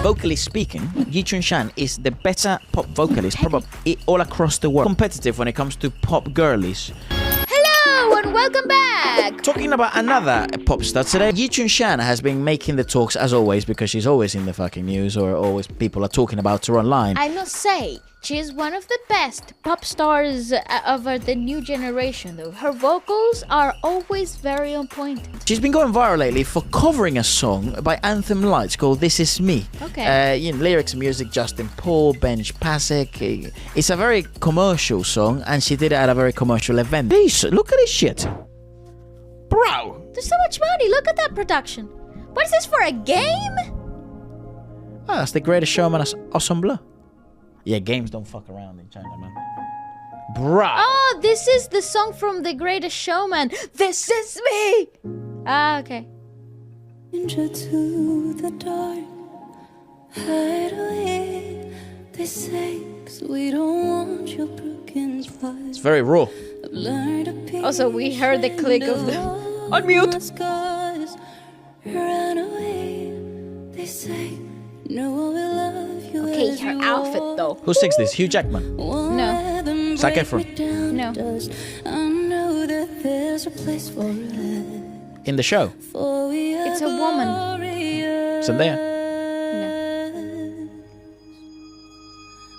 vocally speaking, Yi Chun-shan is the better pop vocalist probably all across the world. Competitive when it comes to pop girlies. Hello and welcome back! Talking about another pop star today, Yi Chun-shan has been making the talks as always because she's always in the fucking news or always people are talking about her online. I must say, she is one of the best pop stars of the new generation though. Her vocals are always very on point. She's been going viral lately for covering a song by Anthem Lights called This Is Me. Okay. Lyrics and music, Justin Paul, Benj Pasek. It's a very commercial song and she did it at a very commercial event. Please, look at this shit. Bro! There's so much money, look at that production. What is this, for a game? Oh, that's the Greatest Showman ensemble. Yeah, games don't fuck around in China, man. Bro! Oh, this is the song from The Greatest Showman. This is me! Ah, okay. Into the dark, hide away, they say, 'cause we don't want your broken heart. It's very raw. Also, we heard the click of the... Unmute! Run away, they say, no one will love you. Okay, her outfit though. Who sings this? Hugh Jackman? No. Zac Efron? No. I know that there's a place for us. In the show? It's a woman. Zendaya?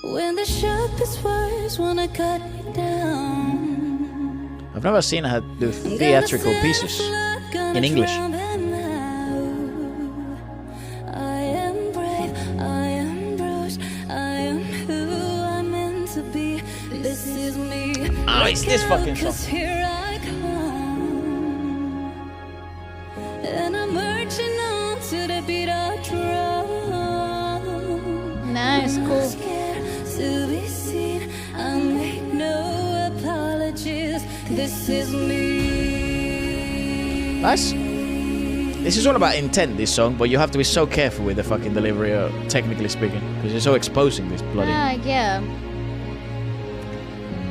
No. When the sharpest words wanna cut me down, I've never seen her do theatrical pieces in English. Oh, it's this fucking song. Here I come, and I'm marching on to the beat of drum. Nice, cool. Scared to be seen, I make no apologies. This is me. Nice. This is all about intent, this song, but you have to be so careful with the fucking delivery, technically speaking, because you're so exposing this bloody... Yeah.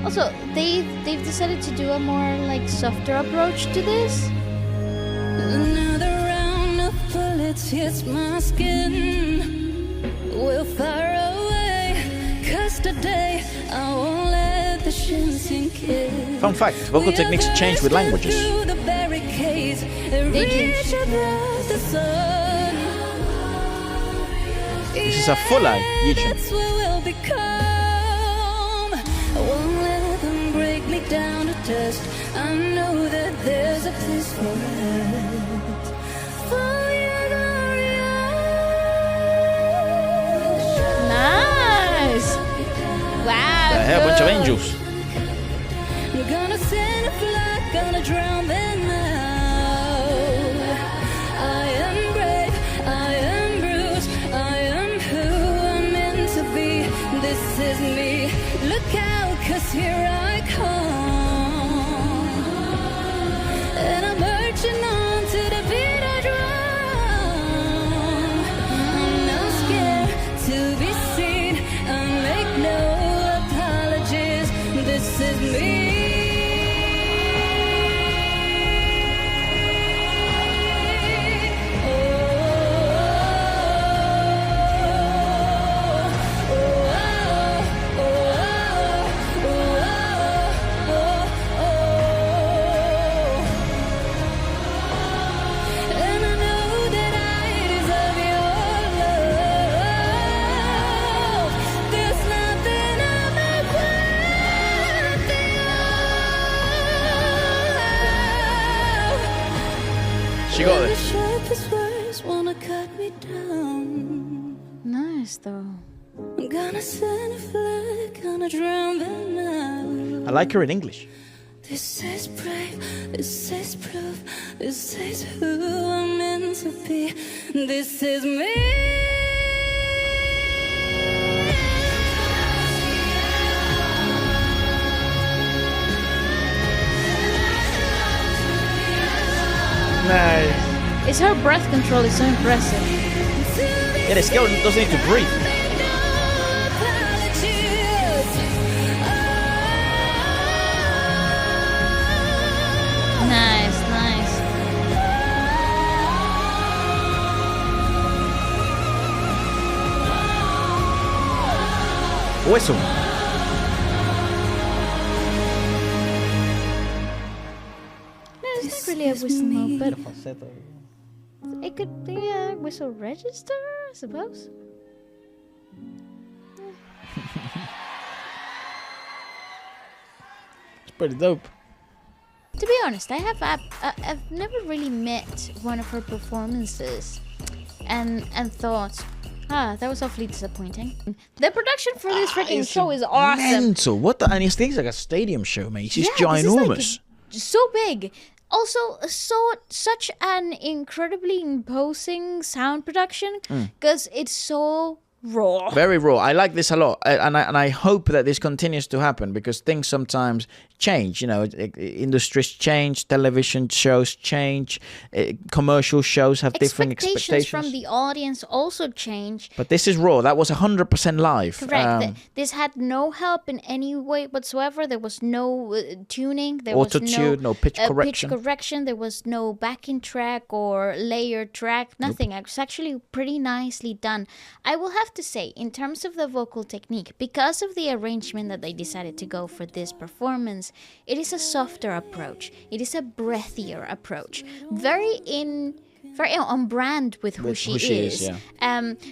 Also, they've decided to do a more like softer approach to this. Another round of bullets hits my skin. We'll fire away, 'cause today I won't let the shin sink in. Fun fact, vocal techniques change with languages. The barricades, They reach above the sun. This is a full-eye Yi Chun. That's what we'll become. I won't let them break me down to dust. I know that there's a place for us. For your glory. Nice. Wow. A bunch of angels. You're gonna send a flag, gonna drown them out. I am brave, I am bruised, I am who I'm meant to be. This is me. Look out, 'cause here I come, and I'm marching on to the beat of drum. I'm not scared to be seen. I make no apologies. This is me. She got The this. sharpest words wanna cut me down. Nice though. I'm gonna send a flag, gonna drown them out. I like her in English. This is brave, this is proof, this is who I'm meant to be. This is me. Nice. It's her breath control is so impressive. Yeah, the skill doesn't need to breathe. Nice, nice. Whistle. No, it's not really a whistle note, but it could be a whistle register, I suppose. It's pretty dope. To be honest, I've never really met one of her performances and thought, that was awfully disappointing. The production for this freaking show is awesome. Mental. What the? And it's things like a stadium show, mate. It's ginormous. This is like so big. Also, such an incredibly imposing sound production because it's so raw. Very raw. I like this a lot, and I hope that this continues to happen because things sometimes change. You know, industries change, television shows change, commercial shows have different expectations from the audience also change. But this is raw. That was 100% live. Correct. This had no help in any way whatsoever. There was no tuning. There Auto-tune, no pitch correction. Pitch correction. There was no backing track or layered track. Nothing. It was actually pretty nicely done. I will have to say, in terms of the vocal technique, because of the arrangement that they decided to go for this performance, it is a softer approach. It is a breathier approach. Very on brand with who she is.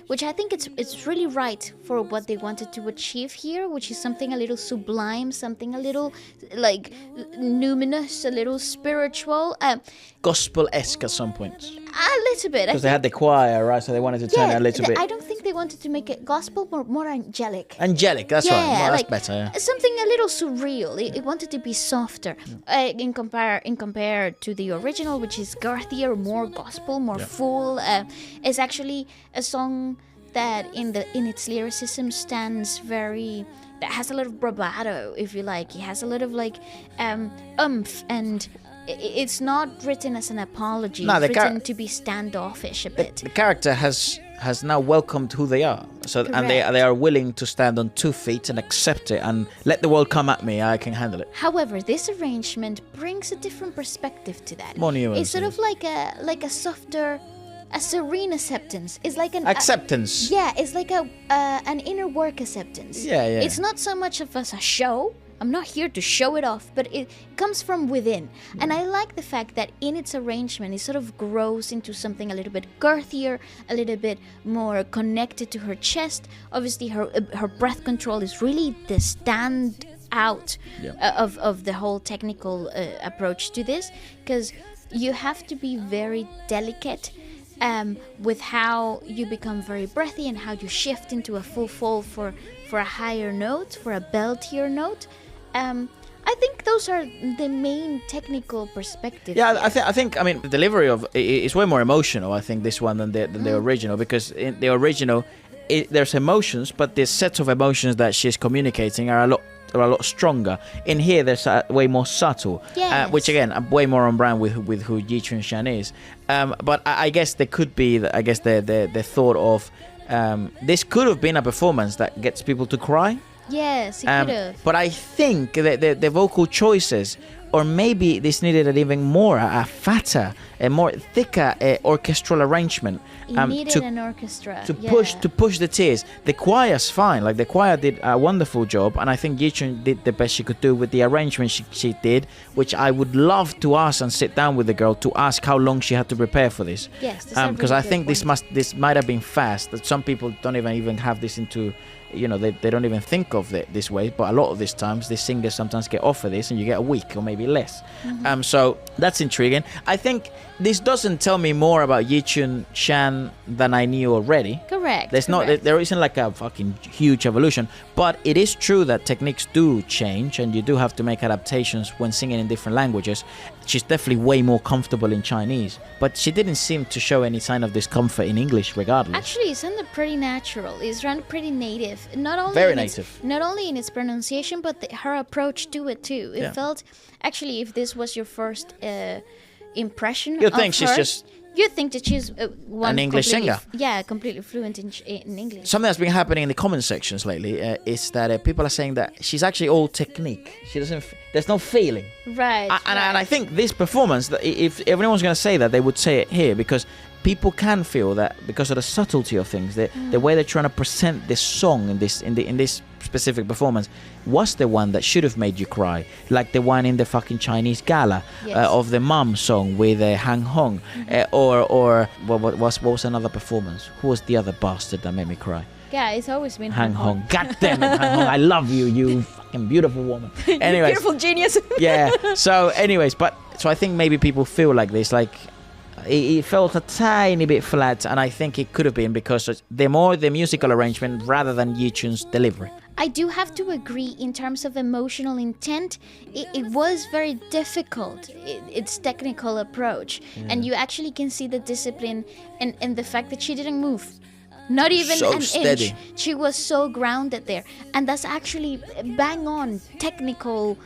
Which I think it's really right for what they wanted to achieve here, which is something a little sublime, something a little like numinous, a little spiritual. Gospel-esque at some points. A little bit. Because they had the choir, right? So they wanted to turn it a little bit. I don't think they wanted to make it gospel, more angelic. Angelic, that's right. Well, that's better. Yeah. Something a little surreal. It wanted to be softer in compare to the original, which is girthier, more gospel, more full. It's actually a song that in its lyricism stands very. That has a lot of bravado, if you like. It has a lot of like oomph and. It's not written as an apology. No, it's written to be standoffish a bit. The character has now welcomed who they are, and they are willing to stand on 2 feet and accept it and let the world come at me. I can handle it. However, this arrangement brings a different perspective to that. More nuance. It's sort of like a softer, a serene acceptance. It's like an acceptance. It's like an inner work acceptance. Yeah. It's not so much of a show. I'm not here to show it off, but it comes from within. And I like the fact that in its arrangement, it sort of grows into something a little bit girthier, a little bit more connected to her chest. Obviously, her breath control is really the stand out of the whole technical approach to this, because you have to be very delicate with how you become very breathy and how you shift into a full fall for a higher note, for a beltier note. I think those are the main technical perspectives. Yeah, I think. I mean, the delivery of is way more emotional. I think this one than the original, because in the original, there's emotions, but the sets of emotions that she's communicating are a lot stronger. In here, there's way more subtle, which again, way more on brand with who Yi-Chun Shan is. But I guess there could be, the thought of this could have been a performance that gets people to cry. Yes, it could have. But I think that the vocal choices, or maybe this needed an even more, a fatter, a more thicker orchestral arrangement. It needed an orchestra to push the tears. The choir's fine. Like the choir did a wonderful job, and I think Yi-Chun did the best she could do with the arrangement she did, which I would love to ask and sit down with the girl to ask how long she had to prepare for this. Yes, because I think this might have been fast. That some people don't even have this into. You know, they don't even think of it this way, but a lot of these times, the singers sometimes get offered this and you get a week or maybe less. So that's intriguing. I think this doesn't tell me more about Yi-Chun Shan than I knew already. Correct. There isn't like a fucking huge evolution, but it is true that techniques do change and you do have to make adaptations when singing in different languages. She's definitely way more comfortable in Chinese, but she didn't seem to show any sign of discomfort in English regardless. Actually, it sounded pretty natural. It sounded pretty native. Not only in its pronunciation, but her approach to it too. It felt, actually, if this was your first impression you of think her, she's just you think that she's an English singer. Yeah, completely fluent in English. Something that's been happening in the comment sections lately is that people are saying that she's actually all technique. She doesn't. There's no feeling. Right. And I think this performance, if everyone's going to say that, they would say it here, because people can feel that because of the subtlety of things, the way they're trying to present this song in this specific performance was the one that should have made you cry, like the one in the fucking Chinese gala of the mum song with Han Hong, or what was another performance? Who was the other bastard that made me cry? Yeah, it's always been Han Hong. God damn it, Han Hong, I love you, you fucking beautiful woman. Anyways, beautiful genius. yeah. So, anyways, so I think maybe people feel like this, like it felt a tiny bit flat, and I think it could have been because the musical arrangement rather than Yi Chun's delivery. I do have to agree in terms of emotional intent. It was very difficult, its technical approach. And you actually can see the discipline and the fact that she didn't move. Not even So an steady. inch. She was so grounded there. And that's actually bang on technical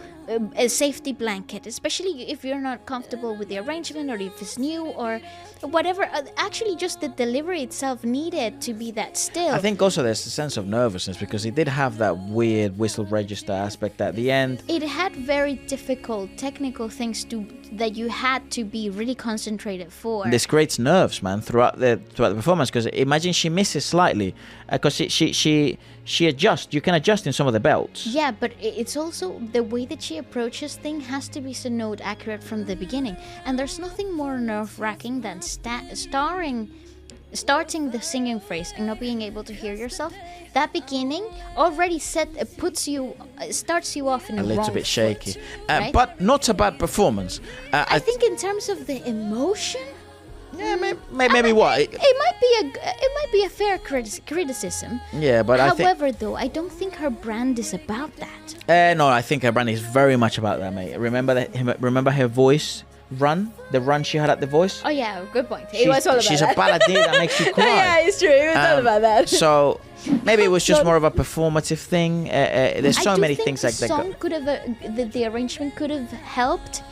a safety blanket, especially if you're not comfortable with the arrangement or if it's new or whatever. Actually, just the delivery itself needed to be that still. I think also there's a sense of nervousness because it did have that weird whistle register aspect at the end. It had very difficult technical things that you had to be really concentrated for. This creates nerves, man, throughout the performance, because imagine she misses slightly because she adjusts. You can adjust in some of the belts. Yeah, but it's also the way that she approaches things has to be so note accurate from the beginning. And there's nothing more nerve-wracking than starting the singing phrase and not being able to hear yourself. That beginning already starts you off in A a little wrong bit shaky, foot, right? but not a bad performance. I think in terms of the emotion, maybe what? it might be a fair criticism. Yeah, but However, though, I don't think her brand is about that. No, I think her brand is very much about that, mate. Remember her voice run? The run she had at The Voice? Oh yeah, good point. It was all about she's that. a balladeer that makes you cry. Yeah, it's true. It was all about that. So maybe it was just more of a performative thing. There's so many things like that. The song could have, the arrangement could have helped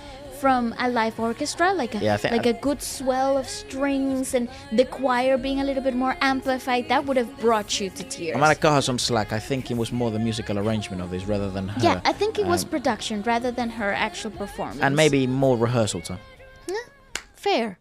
from a live orchestra, like a good swell of strings and the choir being a little bit more amplified. That would have brought you to tears. I'm gonna cut her some slack. I think it was more the musical arrangement of this rather than her. Yeah, I think it was production rather than her actual performance. And maybe more rehearsal time. Fair.